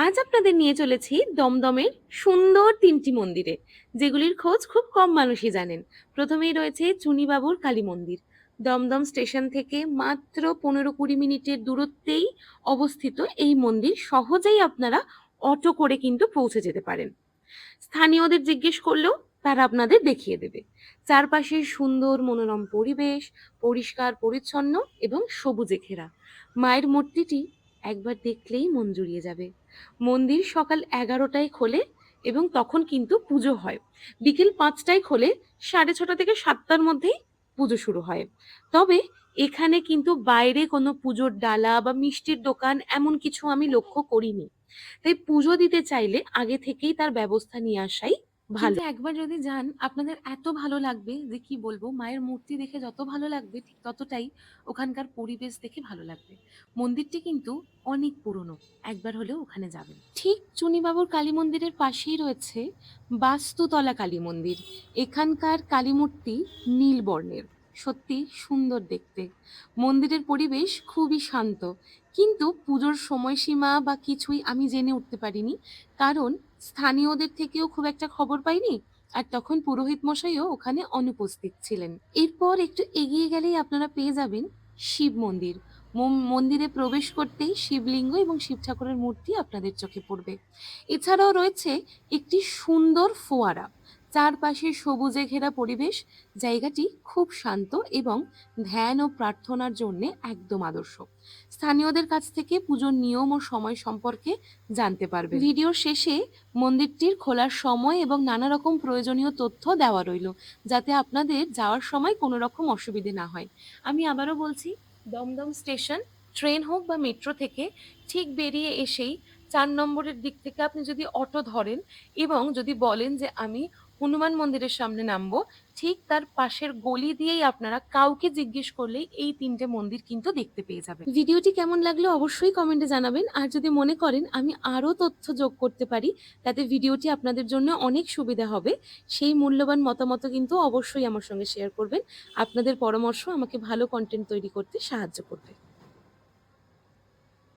আজ আপনাদের নিয়ে চলেছি দমদমের সুন্দর ৩টি মন্দিরে, যেগুলির খোঁজ খুব কম মানুষই জানেন। প্রথমেই রয়েছে চুনিবাবুর কালী মন্দির। দমদম স্টেশন থেকে মাত্র ১৫-২০ মিনিটের দূরত্বেই অবস্থিত এই মন্দির। সহজেই আপনারা অটো করে কিন্তু পৌঁছে যেতে পারেন। স্থানীয়দের জিজ্ঞেস করলেও তারা আপনাদের দেখিয়ে দেবে। চারপাশে সুন্দর মনোরম পরিবেশ, পরিষ্কার পরিচ্ছন্ন এবং সবুজে ঘেরা। মায়ের মূর্তিটি একবার দেখলেই মন জুড়িয়ে যাবে। মন্দির সকাল ১১টায় খোলে এবং তখন কিন্তু পুজো হয়। বিকেল ৫টায় খোলে, ৬:৩০ থেকে ৭টার মধ্যেই পুজো শুরু হয়। তবে এখানে কিন্তু বাইরে কোনো পুজোর ডালা বা মিষ্টির দোকান এমন কিছু আমি লক্ষ্য করিনি। তাই পুজো দিতে চাইলে আগে থেকেই তার ব্যবস্থা নিয়ে আসাই ভালো। কিন্তু একবার যদি যান, আপনাদের এত ভালো লাগবে যে কি বলবো। মায়ের মূর্তি দেখে যত ভালো লাগবে, ঠিক ততটাই ওখানকার পরিবেশ দেখে ভালো লাগবে। মন্দিরটি কিন্তু অনেক পুরনো, একবার হলেও ওখানে যাবেন। ঠিক চুনিবাবুর কালী মন্দিরের পাশেই রয়েছে বাস্তুতলা কালী মন্দির। এখানকার কালী মূর্তি নীল বর্ণের, সত্যি সুন্দর দেখতে। মন্দিরের পরিবেশ খুবই শান্ত, কিন্তু পুজোর সময়সীমা বা কিছুই আমি জেনে উঠতে পারিনি, কারণ স্থানীয়দের থেকেও খুব একটা খবর পাইনি। আর তখন পুরোহিত মশাইও ওখানে অনুপস্থিত ছিলেন। এরপর একটু এগিয়ে গেলেই আপনারা পেয়ে যাবেন শিব মন্দির। মন্দিরে প্রবেশ করতেই শিবলিঙ্গ এবং শিব ঠাকুরের মূর্তি আপনাদের চোখে পড়বে। এছাড়াও রয়েছে একটি সুন্দর ফোয়ারা। চারপাশে সবুজে ঘেরা পরিবেশ। জায়গাটি খুব শান্ত এবং ধ্যান ও প্রার্থনার জন্য একদম আদর্শ। স্থানীয়দের কাছ থেকে পুজোর নিয়ম ও সময় সম্পর্কে জানতে পারবে। ভিডিওর শেষে মন্দিরটির খোলার সময় এবং নানা রকম প্রয়োজনীয় তথ্য দেওয়া রইল, যাতে আপনাদের যাওয়ার সময় কোনো রকম অসুবিধে না হয়। আমি আবারও বলছি, দমদম স্টেশন ট্রেন হোক বা মেট্রো থেকে ঠিক বেরিয়ে এসেই ৪ নম্বরের দিক থেকে আপনি যদি অটো ধরেন এবং যদি বলেন যে আমি হনুমান মন্দিরের সামনে নামবো, ঠিক তার পাশের গলি দিয়েই আপনারা কাউকে জিজ্ঞেস করলেই এই ৩টে মন্দির কিন্তু দেখতে পেয়ে যাবেন। ভিডিওটি কেমন লাগলো অবশ্যই কমেন্টে জানাবেন। আর যদি মনে করেন আমি আরো তথ্য যোগ করতে পারি, তাতে ভিডিওটি আপনাদের জন্য অনেক সুবিধা হবে, সেই মূল্যবান মতামত কিন্তু অবশ্যই আমার সঙ্গে শেয়ার করবেন। আপনাদের পরামর্শ আমাকে ভালো কন্টেন্ট তৈরি করতে সাহায্য করবে।